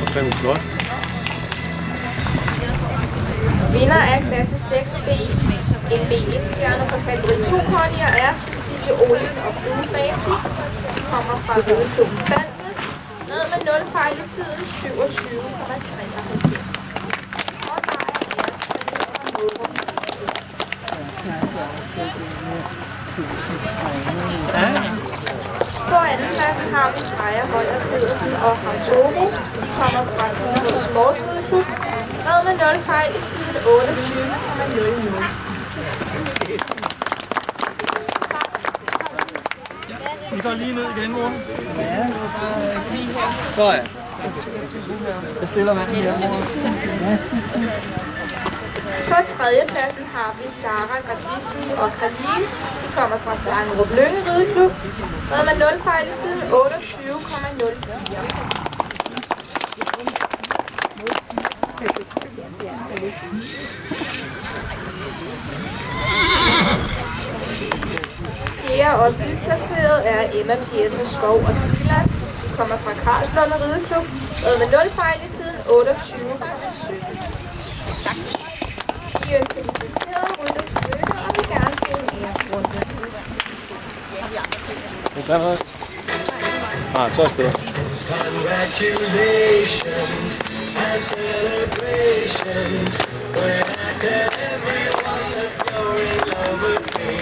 Fandme flot. Vinder af klasse 6B, en B1-stjerne for kategori 2 ponyer er Cecilie Olsen og Blue Fancy. De kommer fra Rideklubben Faldene. Med 0 fejl i tiden, 27,93. Og der er ærespringen fra Målrup. På andenpladsen har vi Freja Højer Pedersen og Hamtoro. De kommer fra Gudenås Sportsrideklub. Med 0 fejl i tiden, 28,00. Vi går lige ned igen, mor. Ja. Så ja. Jeg spiller manden her, mor. På tredjepladsen har vi Sara Gradischi og Khalil. De kommer fra Stangerup Lynge Rideklub. Med 0 fejl i tiden, 28,04. Fjerde og sidst placeret er Emma Pieter Skov og Silas. De kommer fra Karlslunde Rideklub. Med 0 fejl i tiden, 28,17. Vi ønsker de placerede rytter til lykke og vil gerne se en æresrunde. Så er afsted. Congratulations and celebrations. When I tell everyone that you're in love with me.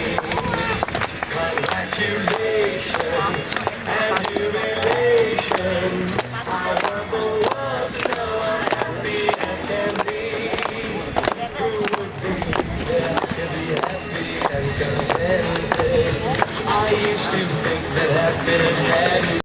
Congratulations and jubilations. I want the world to know I'm happy as can be. Who would be there to be happy and contented? I used to think that happiness had